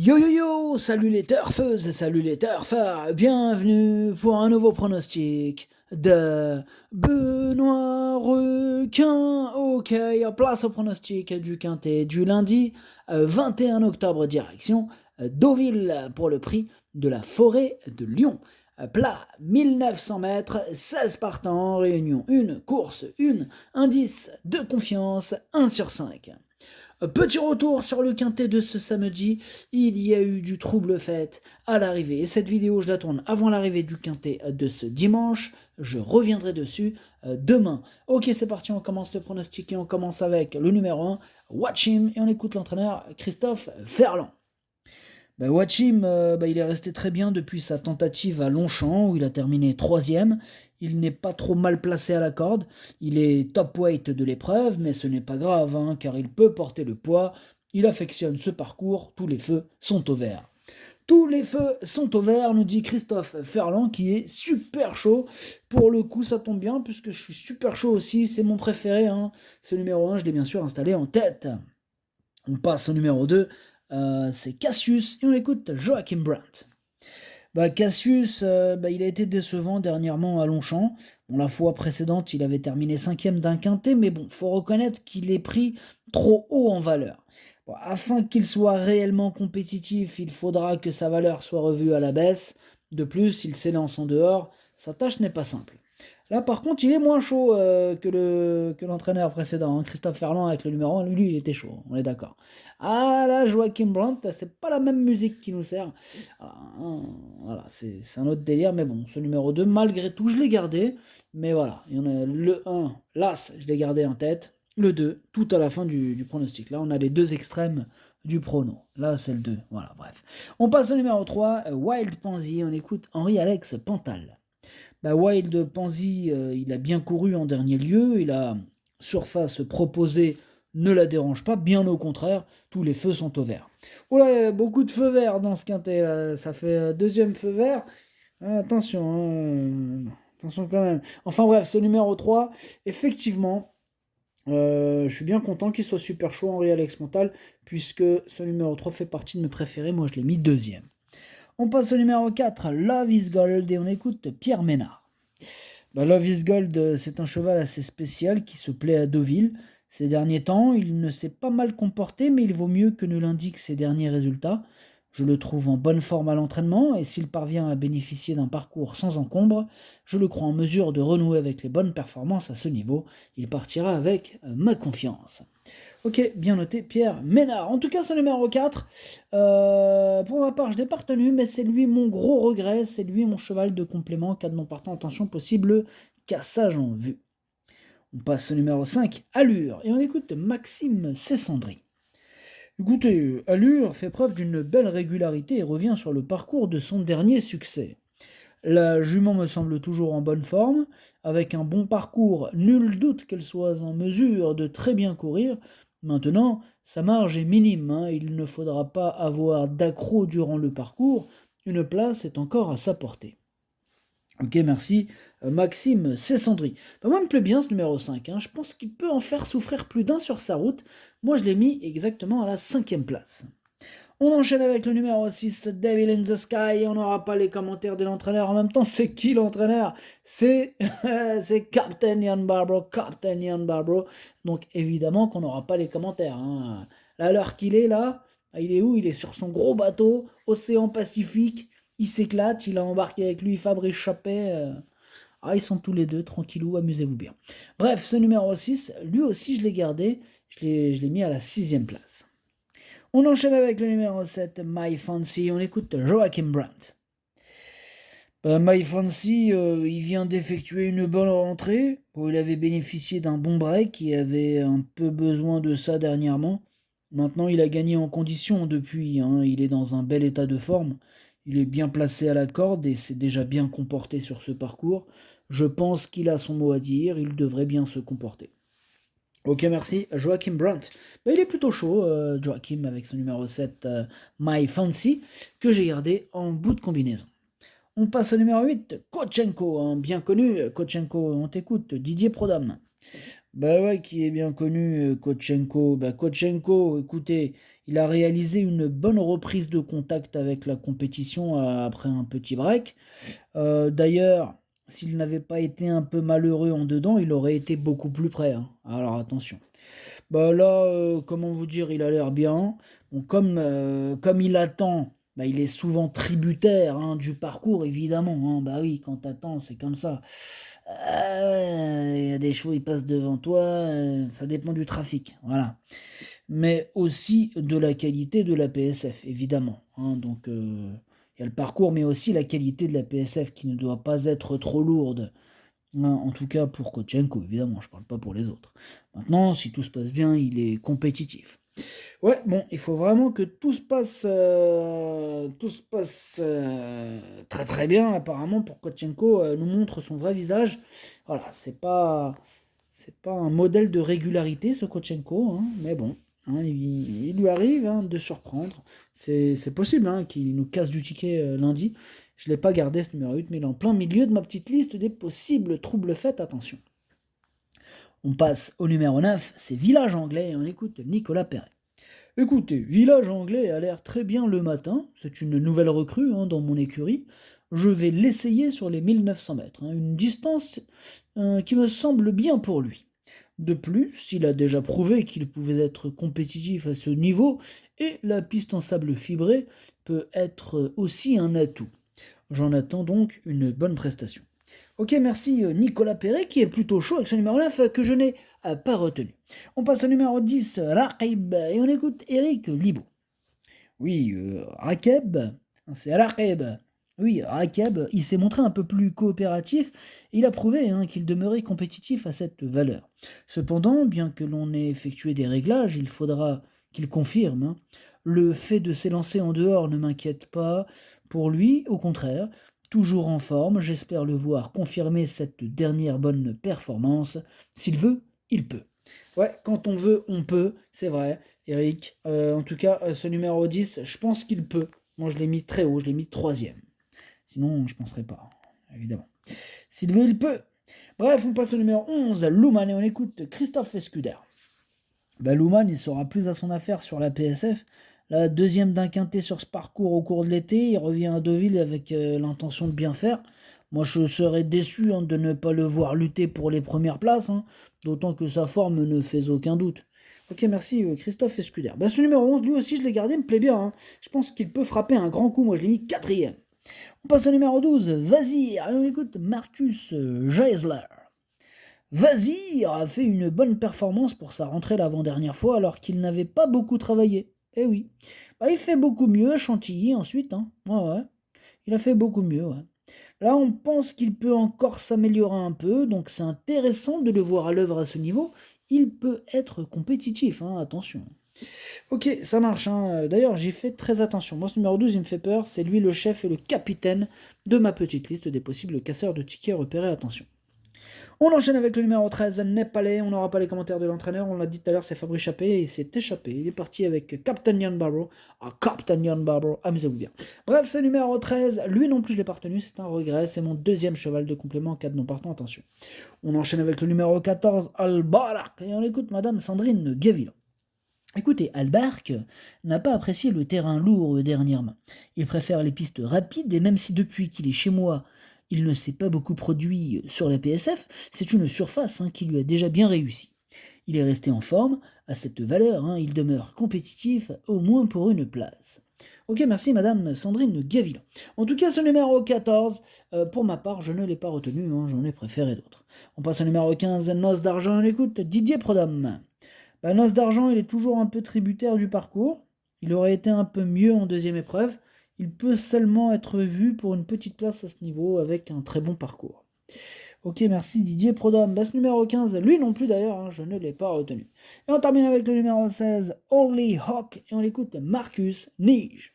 Yo yo yo, salut les turfeuses, salut les turfeurs, bienvenue pour un nouveau pronostic de Benoît Requin. Ok, place au pronostic du Quintet du lundi 21 octobre, direction Deauville pour le prix de la forêt de Lyon. Plat 1900 mètres, 16 partants, réunion 1, course 1, indice de confiance 1 sur 5. Petit retour sur le quintet de ce samedi, il y a eu du trouble fait à l'arrivée. Et cette vidéo, je la tourne avant l'arrivée du quintet de ce dimanche. Je reviendrai dessus demain. Ok, c'est parti, on commence le pronostic et on commence avec le numéro 1, Watch Him, et on écoute l'entraîneur Christophe Ferland. Watchim, il est resté très bien depuis sa tentative à Longchamp où il a terminé 3e. Il n'est pas trop mal placé à la corde. Il est top weight de l'épreuve, mais ce n'est pas grave, car il peut porter le poids. Il affectionne ce parcours. Tous les feux sont au vert. Tous les feux sont au vert, nous dit Christophe Ferland, qui est super chaud. Pour le coup, ça tombe bien, puisque je suis super chaud aussi. C'est mon préféré. Ce numéro 1, je l'ai bien sûr installé en tête. On passe au numéro 2. C'est Cassius et on écoute Joachim Brandt. Cassius, il a été décevant dernièrement à Longchamp. La fois précédente, il avait terminé 5e d'un quintet, mais faut reconnaître qu'il est pris trop haut en valeur. Afin qu'il soit réellement compétitif, il faudra que sa valeur soit revue à la baisse. De plus, il s'élance en dehors, sa tâche n'est pas simple. Là, par contre, il est moins chaud que l'entraîneur précédent. Christophe Ferland avec le numéro 1, lui, il était chaud, on est d'accord. Ah là, Joachim Brandt, c'est pas la même musique qui nous sert. Voilà, c'est un autre délire, mais bon, ce numéro 2, malgré tout, je l'ai gardé. Mais voilà, il y en a le 1, l'As, je l'ai gardé en tête. Le 2, tout à la fin du pronostic. Là, on a les deux extrêmes du prono. Là, c'est le 2. Voilà, bref. On passe au numéro 3, Wild Pansy. On écoute Henri-Alex Pantal. Wild Pansy, il a bien couru en dernier lieu, et la surface proposée ne la dérange pas, bien au contraire, tous les feux sont au vert. Ouais, beaucoup de feux verts dans ce quintet, là. Ça fait deuxième feu vert. Attention, attention quand même. Enfin bref, ce numéro 3, effectivement, je suis bien content qu'il soit super chaud, Henri-Alex Montal, puisque ce numéro 3 fait partie de mes préférés, moi je l'ai mis deuxième. On passe au numéro 4, Love is Gold, et on écoute Pierre Ménard. Love is Gold, c'est un cheval assez spécial qui se plaît à Deauville. Ces derniers temps, il ne s'est pas mal comporté, mais il vaut mieux que ne l'indiquent ses derniers résultats. Je le trouve en bonne forme à l'entraînement, et s'il parvient à bénéficier d'un parcours sans encombre, je le crois en mesure de renouer avec les bonnes performances à ce niveau. Il partira avec ma confiance. Ok, bien noté, Pierre Ménard. En tout cas, c'est le numéro 4. Pour ma part, je ne l'ai pas retenu, mais c'est lui mon gros regret. C'est lui mon cheval de complément. Cas de non partant, attention, possible cassage en vue. On passe au numéro 5, Allure. Et on écoute Maxime Cessandry. Écoutez, Allure fait preuve d'une belle régularité et revient sur le parcours de son dernier succès. La jument me semble toujours en bonne forme, avec un bon parcours, nul doute qu'elle soit en mesure de très bien courir. Maintenant, sa marge est minime, il ne faudra pas avoir d'accroc durant le parcours, une place est encore à sa portée. Ok, merci. Maxime Cessandry. Moi, il me plaît bien ce numéro 5, je pense qu'il peut en faire souffrir plus d'un sur sa route. Moi, je l'ai mis exactement à la 5e place. On enchaîne avec le numéro 6, Devil in the Sky, et on n'aura pas les commentaires de l'entraîneur. En même temps, c'est qui l'entraîneur? C'est Captain Ian Barbro, Captain Ian Barbro. Donc évidemment qu'on n'aura pas les commentaires. À l'heure qu'il est là, il est où? Il est sur son gros bateau, océan Pacifique, il s'éclate, il a embarqué avec lui Fabrice Chappet. Ils sont tous les deux, tranquillou, amusez-vous bien. Bref, ce numéro 6, lui aussi je l'ai gardé, je l'ai mis à la 6e place. On enchaîne avec le numéro 7, My Fancy. On écoute Joachim Brandt. My Fancy, il vient d'effectuer une bonne rentrée. Il avait bénéficié d'un bon break. Il avait un peu besoin de ça dernièrement. Maintenant, il a gagné en condition depuis. Il est dans un bel état de forme. Il est bien placé à la corde et s'est déjà bien comporté sur ce parcours. Je pense qu'il a son mot à dire. Il devrait bien se comporter. Ok, merci. Joachim Brandt. Il est plutôt chaud, Joachim, avec son numéro 7, My Fancy, que j'ai gardé en bout de combinaison. On passe au numéro 8, Kochenko, bien connu. Kochenko, on t'écoute, Didier Prodhomme. Qui est bien connu, Kochenko. Kochenko, écoutez, Il a réalisé une bonne reprise de contact avec la compétition après un petit break. D'ailleurs, s'il n'avait pas été un peu malheureux en dedans, il aurait été beaucoup plus près, hein. Alors attention. Bah là, comment vous dire, il a l'air bien. Bon, comme il attend, bah, il est souvent tributaire, hein, du parcours, évidemment, hein. Bah oui, quand t'attends, c'est comme ça. Il y a des chevaux, ils passent devant toi, ça dépend du trafic, voilà. Mais aussi de la qualité de la PSF, évidemment, hein. Donc, il y a le parcours, mais aussi la qualité de la PSF qui ne doit pas être trop lourde. En tout cas pour Kotchenko, évidemment, je parle pas pour les autres. Maintenant, si tout se passe bien, il est compétitif. Ouais, bon, il faut vraiment que tout se passe très très bien, apparemment, pour Kotchenko nous montre son vrai visage. Voilà, c'est pas un modèle de régularité, ce Kotchenko, hein, mais bon, hein, il lui arrive, hein, de surprendre. C'est possible, hein, qu'il nous casse du ticket lundi. Je ne l'ai pas gardé ce numéro 8, mais il est en plein milieu de ma petite liste des possibles troubles faits, attention. On passe au numéro 9, c'est Village Anglais, et on écoute Nicolas Perret. Écoutez, Village Anglais a l'air très bien le matin, c'est une nouvelle recrue, hein, dans mon écurie. Je vais l'essayer sur les 1900 mètres, hein, une distance qui me semble bien pour lui. De plus, il a déjà prouvé qu'il pouvait être compétitif à ce niveau, et la piste en sable fibré peut être aussi un atout. J'en attends donc une bonne prestation. Ok, merci Nicolas Perret qui est plutôt chaud avec ce numéro 9 que je n'ai pas retenu. On passe au numéro 10, Raqib, et on écoute Eric Libaud. Oui, Raqib, c'est Raqib. Oui, Raqib, il s'est montré un peu plus coopératif et il a prouvé, hein, qu'il demeurait compétitif à cette valeur. Cependant, bien que l'on ait effectué des réglages, il faudra qu'il confirme, hein. Le fait de s'élancer en dehors ne m'inquiète pas pour lui, au contraire. Toujours en forme, j'espère le voir confirmer cette dernière bonne performance. S'il veut, il peut. Ouais, quand on veut, on peut, c'est vrai, Eric. En tout cas, ce numéro 10, je pense qu'il peut. Moi, je l'ai mis très haut, je l'ai mis troisième. Sinon, je ne penserais pas, évidemment. S'il veut, il peut. Bref, on passe au numéro 11, Luman, et on écoute Christophe Escuder. Ben, Luman, il sera plus à son affaire sur la PSF. La deuxième d'un quintet sur ce parcours au cours de l'été, il revient à Deauville avec l'intention de bien faire. Moi, je serais déçu, hein, de ne pas le voir lutter pour les premières places, hein, d'autant que sa forme ne fait aucun doute. Ok, merci Christophe Escuder. Ben, ce numéro 11, lui aussi, je l'ai gardé, il me plaît bien, hein. Je pense qu'il peut frapper un grand coup, moi je l'ai mis quatrième. On passe au numéro 12, Vazir, et on écoute Marcus Geisler. Vazir a fait une bonne performance pour sa rentrée l'avant-dernière fois alors qu'il n'avait pas beaucoup travaillé. Eh oui. Bah, il fait beaucoup mieux à Chantilly ensuite, hein. Ouais, ouais. Il a fait beaucoup mieux, ouais. Là, on pense qu'il peut encore s'améliorer un peu, donc c'est intéressant de le voir à l'œuvre à ce niveau. Il peut être compétitif, hein, attention. Ok, ça marche, hein. D'ailleurs, j'y fais très attention. Moi, ce numéro 12, il me fait peur. C'est lui le chef et le capitaine de ma petite liste des possibles casseurs de tickets repérés. Attention. On enchaîne avec le numéro 13, Népalais. On n'aura pas les commentaires de l'entraîneur. On l'a dit tout à l'heure, c'est Fabrice Chappé. Et il s'est échappé. Il est parti avec Captain Ian Barrow. Ah, Captain Ian Barrow, amusez-vous bien. Bref, ce numéro 13, lui non plus, je l'ai pas retenu. C'est un regret. C'est mon deuxième cheval de complément en cas de non partant. Attention. On enchaîne avec le numéro 14, Albarak. Et on écoute Madame Sandrine Guévillon. Écoutez, Albark n'a pas apprécié le terrain lourd dernièrement. Il préfère les pistes rapides et même si depuis qu'il est chez moi, il ne s'est pas beaucoup produit sur la PSF, c'est une surface, hein, qui lui a déjà bien réussi. Il est resté en forme, à cette valeur, hein, il demeure compétitif, au moins pour une place. Ok, merci Madame Sandrine Gavillon. En tout cas, ce numéro 14, pour ma part, je ne l'ai pas retenu, hein, j'en ai préféré d'autres. On passe au numéro 15, Noce d'argent, on écoute Didier Prodhomme. Noce d'argent, il est toujours un peu tributaire du parcours. Il aurait été un peu mieux en deuxième épreuve. Il peut seulement être vu pour une petite place à ce niveau avec un très bon parcours. Ok, merci Didier Prodhomme. Ce numéro 15, lui non plus d'ailleurs, hein, je ne l'ai pas retenu. Et on termine avec le numéro 16, Holy Hawk, et on écoute Marcus Nige.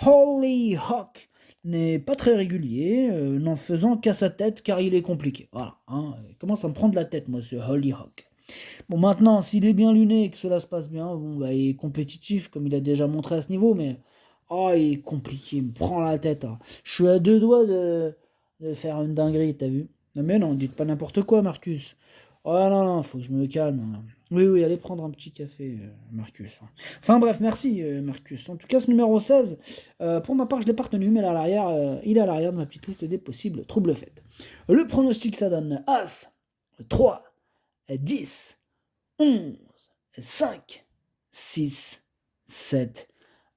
Holy Hawk n'est pas très régulier, n'en faisant qu'à sa tête car il est compliqué. Voilà, hein, il commence à me prendre la tête, moi, ce Holy Hawk. Bon, maintenant, s'il est bien luné et que cela se passe bien, bon, bah, il est compétitif, comme il a déjà montré à ce niveau, mais il est compliqué, il me prend la tête, hein. Je suis à deux doigts de faire une dinguerie, t'as vu? Non mais non, dites pas n'importe quoi, Marcus. Oh non, non, faut que je me calme. Oui, oui, allez prendre un petit café, Marcus. Enfin bref, merci, Marcus. En tout cas, ce numéro 16, pour ma part, je ne l'ai pas retenu, mais il est à l'arrière de ma petite liste des possibles troubles faits. Le pronostic, ça donne As, 3, 10, 11, 5, 6, 7,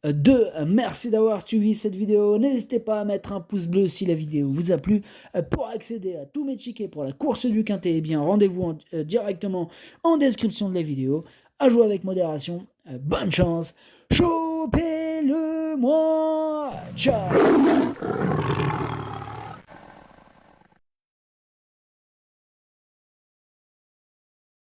2. Merci d'avoir suivi cette vidéo. N'hésitez pas à mettre un pouce bleu si la vidéo vous a plu. Pour accéder à tous mes tickets pour la course du Quintet, eh bien rendez-vous directement en description de la vidéo. À jouer avec modération. Bonne chance. Chopez-le moi. Ciao.